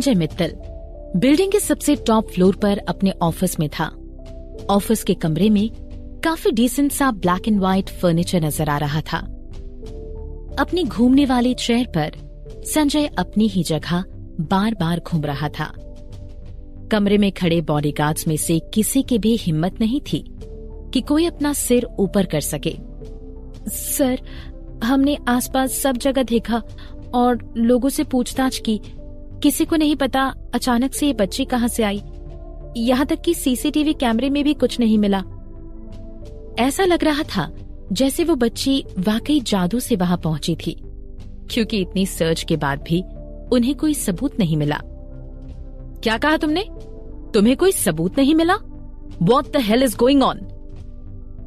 Sanjay Mittal building के सबसे top floor पर अपने ऑफिस में था। ऑफिस के कमरे में काफी डिसेंट सा ब्लैक एंड व्हाइट फर्नीचर नजर आ रहा था। अपनी घूमने वाली चेयर पर संजय अपनी ही जगह बार बार घूम रहा था। कमरे में खड़े बॉडीगार्ड्स में से किसी की भी हिम्मत नहीं थी कि कोई अपना सिर ऊपर कर सके। सर, हमने आसपास सब जगह देखा और लोगों से पूछताछ की, किसी को नहीं पता अचानक से ये बच्ची कहां से आई। यहाँ तक कि सीसीटीवी कैमरे में भी कुछ नहीं मिला। ऐसा लग रहा था जैसे वो बच्ची वाकई जादू से वहां पहुंची थी, क्योंकि इतनी सर्च के बाद भी उन्हें कोई सबूत नहीं मिला। क्या कहा तुमने? तुम्हें कोई सबूत नहीं मिला? What the hell is going on?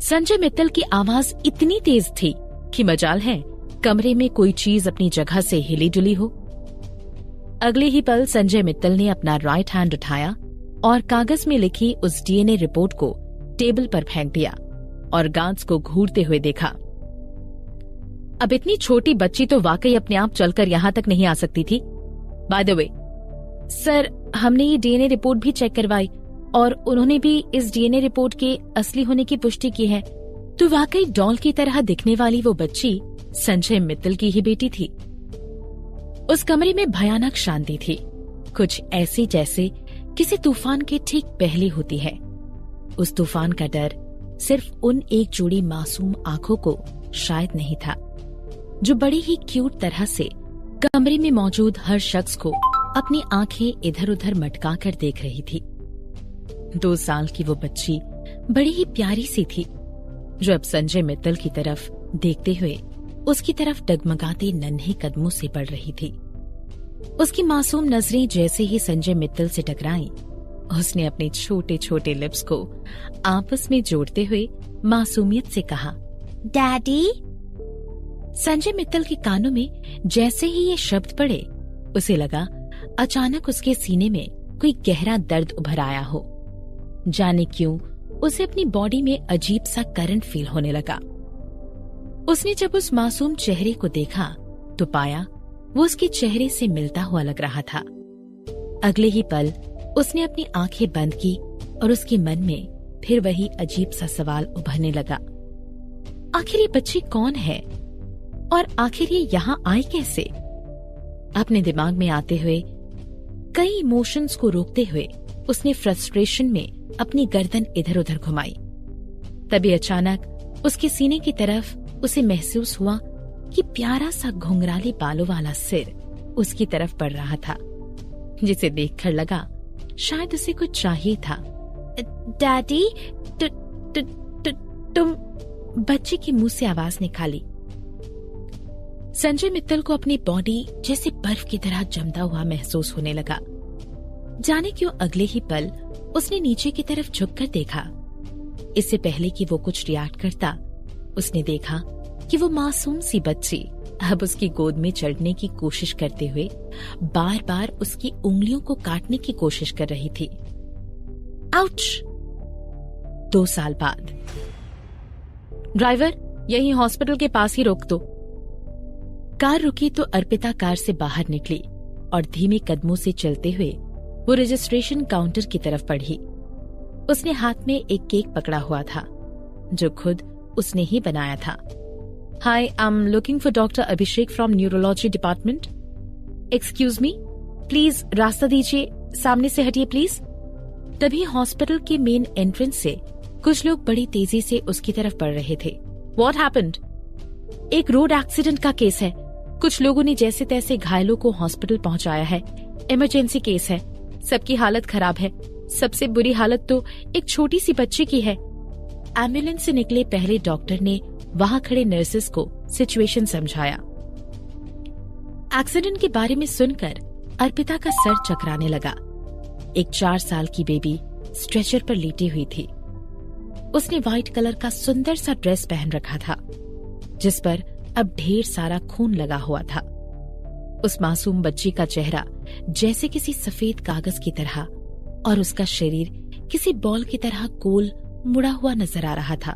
Sanjay Mittal की आवाज इतनी तेज थी कि मजाल है कमरे में कोई चीज अपनी जगह से हिली डुली हो। अगले ही पल संजय मित्तल ने अपना राइट हैंड उठाया और कागज में लिखी उस डीएनए रिपोर्ट को टेबल पर फेंक दिया और गार्ड्स को घूरते हुए देखा। अब इतनी छोटी बच्ची तो वाकई अपने आप चलकर यहाँ तक नहीं आ सकती थी। बाय द वे सर, हमने ये डीएनए रिपोर्ट भी चेक करवाई और उन्होंने भी इस डीएनए रिपोर्ट के असली होने की पुष्टि की है। तो वाकई डॉल की तरह दिखने वाली वो बच्ची संजय मित्तल की ही बेटी थी। उस कमरे में भयानक शांति थी, कुछ ऐसी जैसे किसी तूफान के ठीक पहले होती है। उस तूफान का डर सिर्फ उन एक जोड़ी मासूम आंखों को शायद नहीं था, जो बड़ी ही क्यूट तरह से कमरे में मौजूद हर शख्स को अपनी आंखें इधर उधर मटका कर देख रही थी। 2 साल की वो बच्ची बड़ी ही प्यारी सी थी, जो अब संजय मित्तल की तरफ देखते हुए उसकी तरफ डगमगाते नन्हे कदमों से बढ़ रही थी। उसकी मासूम नजरें जैसे ही संजय मित्तल से टकराईं, उसने अपने छोटे छोटे लिप्स को आपस में जोड़ते हुए मासूमियत से कहा, डैडी। संजय मित्तल के कानों में जैसे ही ये शब्द पड़े, उसे लगा अचानक उसके सीने में कोई गहरा दर्द उभर आया हो। जाने क्यों उसे अपनी बॉडी में अजीब सा करंट फील होने लगा। उसने जब उस मासूम चेहरे को देखा तो पाया वो उसके चेहरे से मिलता हुआ लग रहा था। अगले ही पल उसने अपनी आंखें बंद की और उसके मन में फिर वही अजीब सा सवाल उभरने लगा, आखिर ये बच्ची कौन है और आखिर ये यहाँ आई कैसे? अपने दिमाग में आते हुए कई इमोशंस को रोकते हुए उसने फ्रस्ट्रेशन में अपनी गर्दन इधर उधर घुमाई। तभी अचानक उसके सीने की तरफ उसे महसूस हुआ कि प्यारा सा घुंघराले बालों वाला सिर उसकी तरफ बढ़ रहा था, जिसे देखकर लगा शायद उसे कुछ चाहिए था। डैडी, तुम, बच्चे के मुंह से आवाज निकाली। संजय मित्तल को अपनी बॉडी जैसे बर्फ की तरह जमता हुआ महसूस होने लगा। जाने क्यों अगले ही पल उसने नीचे की तरफ झुककर देखा। इससे पहले कि वो कुछ रिएक्ट करता, उसने देखा कि वो मासूम सी बच्ची अब उसकी गोद में चढ़ने की कोशिश करते हुए बार बार उसकी उंगलियों को काटने की कोशिश कर रही थी। आउच! 2 साल बाद। ड्राइवर, यही हॉस्पिटल के पास ही रोक दो। कार रुकी तो अर्पिता कार से बाहर निकली और धीमे कदमों से चलते हुए वो रजिस्ट्रेशन काउंटर की तरफ बढ़ी। उसने हाथ में एक केक पकड़ा हुआ था, जो खुद उसने ही बनाया था। Hi, I am looking for doctor Abhishek from neurology department. Excuse me, please रास्ता दीजिए, सामने से हटिए प्लीज। तभी हॉस्पिटल के मेन एंट्रेंस से कुछ लोग बड़ी तेजी से उसकी तरफ बढ़ रहे थे। What happened? एक रोड एक्सीडेंट का केस है। कुछ लोगों ने जैसे तैसे घायलों को हॉस्पिटल पहुंचाया है। इमरजेंसी केस है, सबकी हालत खराब है। सबसे बुरी हालत तो एक छोटी सी बच्ची की है। एम्बुलेंस से निकले पहले डॉक्टर ने वहां खड़े नर्सेस को सिचुएशन समझाया। एक्सीडेंट के बारे में सुनकर अर्पिता का सर चकराने लगा। एक 4 साल की बेबी स्ट्रेचर पर लेटी हुई थी। उसने व्हाइट कलर का सुंदर सा ड्रेस पहन रखा था, जिस पर अब ढेर सारा खून लगा हुआ था। उस मासूम बच्ची का चेहरा जैसे किसी सफेद कागज की तरह और उसका शरीर किसी बॉल की तरह गोल मुड़ा हुआ नजर आ रहा था।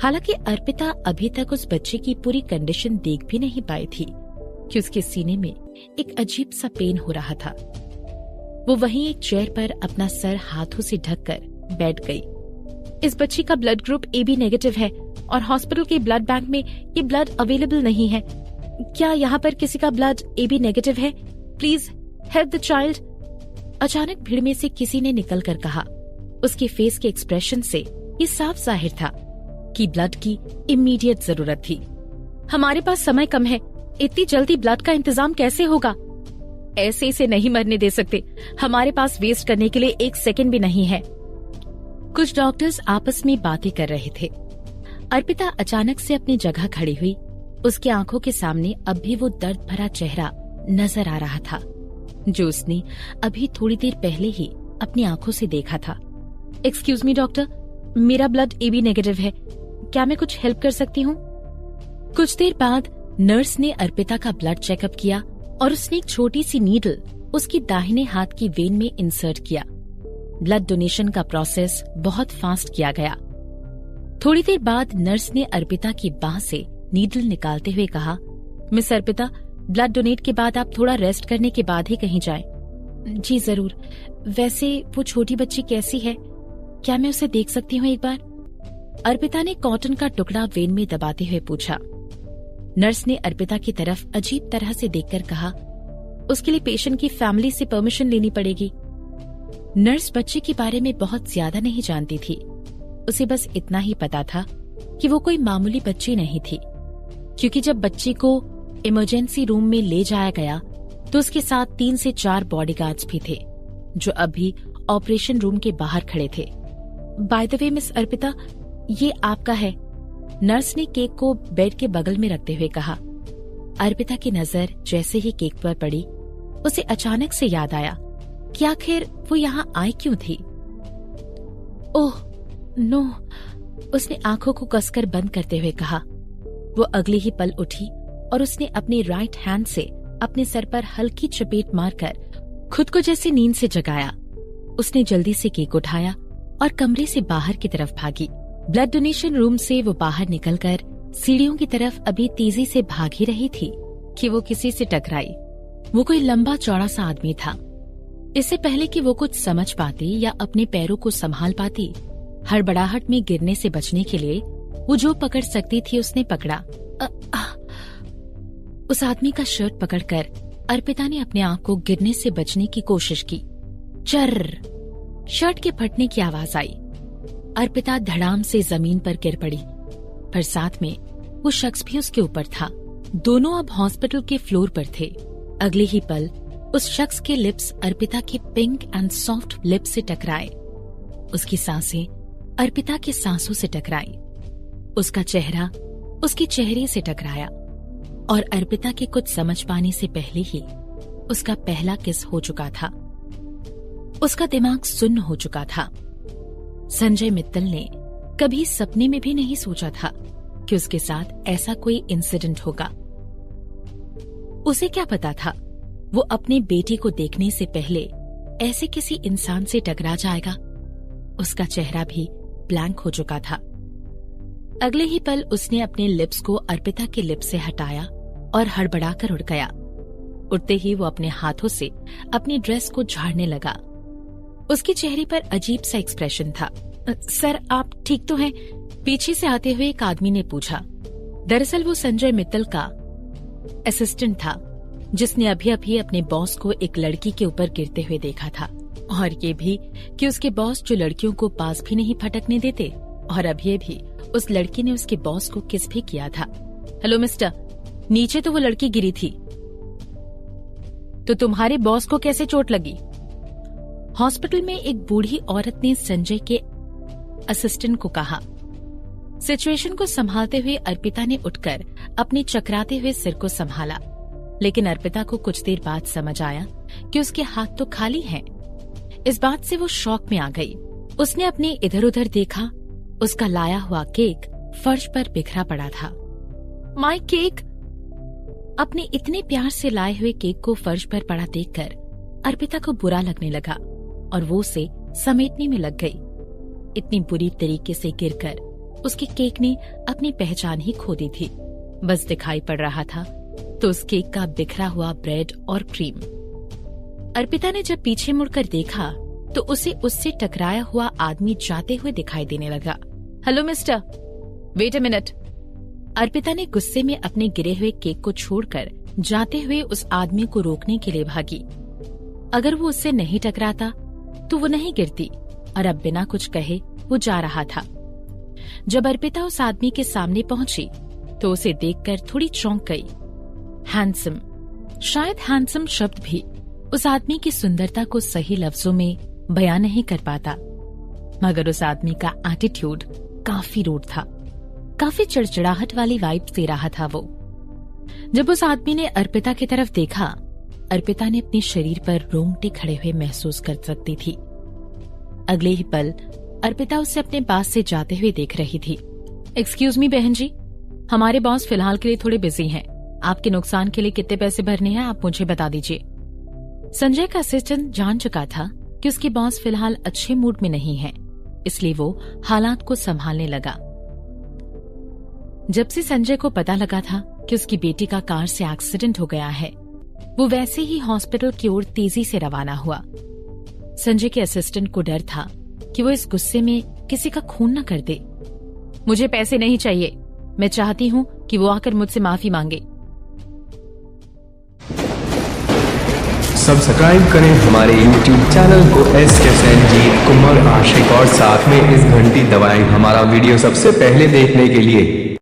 हालांकि अर्पिता अभी तक उस बच्चे की पूरी कंडीशन देख भी नहीं पाई थी कि उसके सीने में एक अजीब सा पेन हो रहा था। वो वहीं एक चेयर पर अपना सर हाथों से ढककर बैठ गई। इस बच्ची का ब्लड ग्रुप AB नेगेटिव है और हॉस्पिटल के ब्लड बैंक में ये ब्लड अवेलेबल नहीं है। क्या यहाँ पर किसी का ब्लड AB नेगेटिव है? Please help the child. अचानक भीड़ में से किसी ने निकल कर कहा। उसके फेस के एक्सप्रेशन से ये साफ जाहिर था कि ब्लड की इमीडिएट जरूरत थी। हमारे पास समय कम है, इतनी जल्दी ब्लड का इंतजाम कैसे होगा? ऐसे इसे नहीं मरने दे सकते, हमारे पास वेस्ट करने के लिए 1 सेकंड भी नहीं है। कुछ डॉक्टर्स आपस में बातें कर रहे थे। अर्पिता अचानक से अपनी जगह खड़ी हुई। उसकी आंखों के सामने अब भी वो दर्द भरा चेहरा नजर आ रहा था जो उसने अभी थोड़ी देर पहले ही अपनी आंखों से देखा था। एक्सक्यूज मी डॉक्टर, मेरा ब्लड AB नेगेटिव है, क्या मैं कुछ हेल्प कर सकती हूँ? कुछ देर बाद नर्स ने अर्पिता का ब्लड चेकअप किया और उसने एक छोटी सी नीडल उसकी दाहिने हाथ की वेन में इंसर्ट किया। ब्लड डोनेशन का प्रोसेस बहुत फास्ट किया गया। थोड़ी देर बाद नर्स ने अर्पिता की बाह से नीडल निकालते हुए कहा, मिस अर्पिता, ब्लड डोनेट के बाद आप थोड़ा रेस्ट करने के बाद ही कहीं जाएं। जी जरूर। वैसे वो छोटी बच्ची कैसी है, क्या मैं उसे देख सकती हूँ एक बार? अर्पिता ने कॉटन का टुकड़ा वेन में दबाते हुए पूछा। नर्स ने अर्पिता की तरफ अजीब तरह से देखकर कहा, उसके लिए पेशेंट की फैमिली से परमिशन लेनी पड़ेगी। नर्स बच्चे के बारे में बहुत ज्यादा नहीं जानती थी। उसे बस इतना ही पता था कि वो कोई मामूली बच्ची नहीं थी, क्योंकि जब बच्ची को इमरजेंसी रूम में ले जाया गया तो उसके साथ 3 से 4 बॉडीगार्ड्स भी थे जो अभी ऑपरेशन रूम के बाहर खड़े थे। By the way miss Arpita, ये आपका है। नर्स ने केक को बेड के बगल में रखते हुए कहा। अर्पिता की नजर जैसे ही केक पर पड़ी, उसे अचानक से याद आया कि आखिर वो यहाँ आई क्यों थी। ओह नो, उसने आंखों को कसकर बंद करते हुए कहा। वो अगले ही पल उठी और उसने अपने राइट हैंड से अपने सर पर हल्की चपेट मारकर खुद को जैसे नींद से जगाया। उसने जल्दी से केक उठाया और कमरे से बाहर की तरफ भागी। ब्लड डोनेशन रूम से वो बाहर निकलकर सीढ़ियों की तरफ अभी तेजी से भाग ही रही थी कि वो किसी से टकराई। वो कोई लंबा चौड़ा सा आदमी था। इससे पहले कि वो कुछ समझ पाती या अपने पैरों को संभाल पाती, हड़बड़ाहट में गिरने से बचने के लिए वो जो पकड़ सकती थी उसने पकड़ा। उस आदमी का शर्ट पकड़कर अर्पिता ने अपने आप को गिरने से बचने की कोशिश की। चर्र, शर्ट के फटने की आवाज आई। अर्पिता धड़ाम से जमीन पर गिर पड़ी, पर साथ में वो शख्स भी उसके ऊपर था। दोनों अब हॉस्पिटल के फ्लोर पर थे। अगले ही पल उस शख्स के लिप्स अर्पिता के पिंक एंड सॉफ्ट लिप्स से टकराए। उसकी सांसें अर्पिता की सांसों से टकराई। उसका चेहरा उसके चेहरे से टकराया और अर्पिता के कुछ समझ पाने से पहले ही उसका पहला किस हो चुका था। उसका दिमाग सुन्न हो चुका था। संजय मित्तल ने कभी सपने में भी नहीं सोचा था कि उसके साथ ऐसा कोई इंसिडेंट होगा। उसे क्या पता था वो अपने बेटे को देखने से पहले ऐसे किसी इंसान से टकरा जाएगा। उसका चेहरा भी ब्लैंक हो चुका था। अगले ही पल उसने अपने लिप्स को अर्पिता के लिप्स से हटाया और हड़बड़ाकर उड़ गया। उड़ते ही वो अपने हाथों से अपनी ड्रेस को झाड़ने लगा। उसके चेहरे पर अजीब सा एक्सप्रेशन था। सर, आप ठीक तो हैं? पीछे से आते हुए एक आदमी ने पूछा। दरअसल वो संजय मित्तल का असिस्टेंट था, जिसने अभी अभी अपने बॉस को एक लड़की के ऊपर गिरते हुए देखा था, और ये भी कि उसके बॉस जो लड़कियों को पास भी नहीं फटकने देते, और अभी भी उस लड़की ने उसके बॉस को किस भी किया था। हेलो मिस्टर, नीचे तो वो लड़की गिरी थी, तो तुम्हारे बॉस को कैसे चोट लगी? हॉस्पिटल में एक बूढ़ी औरत ने संजय के असिस्टेंट को कहा। सिचुएशन को संभालते हुए अर्पिता ने उठकर अपने चकराते हुए सिर को संभाला, लेकिन अर्पिता को कुछ देर बाद समझ आया कि उसके हाथ तो खाली हैं। इस बात से वो शॉक में आ गई। उसने अपने इधर उधर देखा। उसका लाया हुआ केक फर्श पर बिखरा पड़ा था। My cake! अपने इतने प्यार से लाए हुए केक को फर्श पर पड़ा देखकर अर्पिता को बुरा लगने लगा और वो उसे समेटने में लग गई। इतनी बुरी तरीके से गिरकर उसके केक ने अपनी पहचान ही खो दी थी। बस दिखाई पड़ रहा था तो उस केक का बिखरा हुआ ब्रेड और क्रीम। अर्पिता ने जब पीछे मुड़कर देखा तो उसे उससे टकराया हुआ आदमी जाते हुए दिखाई देने लगा। Hello mister, wait a minute. Arpita ने गुस्से में अपने गिरे हुए केक को छोड़कर जाते हुए उस आदमी को रोकने के लिए भागी। अगर वो उससे नहीं टकराता तो वो नहीं गिरती, और अब बिना कुछ कहे वो जा रहा था। जब अर्पिता उस आदमी के सामने पहुंची तो उसे देखकर थोड़ी चौंक गई। हैंडसम, शायद हैंडसम शब्द भी उस आदमी की सुंदरता को सही लफ्जों में बयान नहीं कर पाता, मगर उस आदमी का एटीट्यूड काफी रूड था, काफी चिड़चिड़ाहट वाली वाइब्स दे रहा था वो। जब उस आदमी ने अर्पिता की तरफ देखा, अर्पिता ने अपने शरीर पर रोंगटे खड़े हुए महसूस कर सकती थी। अगले ही पल अर्पिता उसे अपने पास से जाते हुए देख रही थी। एक्सक्यूज मी बहन जी, हमारे बॉस फिलहाल के लिए थोड़े बिजी हैं। आपके नुकसान के लिए कितने पैसे भरने हैं आप मुझे बता दीजिए। संजय का असिस्टेंट जान चुका था कि उसके बॉस फिलहाल अच्छे मूड में नहीं है, इसलिए वो हालात को संभालने लगा। जब से संजय को पता लगा था कि उसकी बेटी का कार से एक्सीडेंट हो गया है, वो वैसे ही हॉस्पिटल की ओर तेजी से रवाना हुआ। संजय के असिस्टेंट को डर था कि वो इस गुस्से में किसी का खून न कर दे। मुझे पैसे नहीं चाहिए, मैं चाहती हूँ कि वो आकर मुझसे माफी मांगे। सब्सक्राइब करें हमारे YouTube चैनल को SK संजीव कुमार आशिक और साथ में इस घंटी दबाएं हमारा वीडियो सबसे पहले देखने के लिए।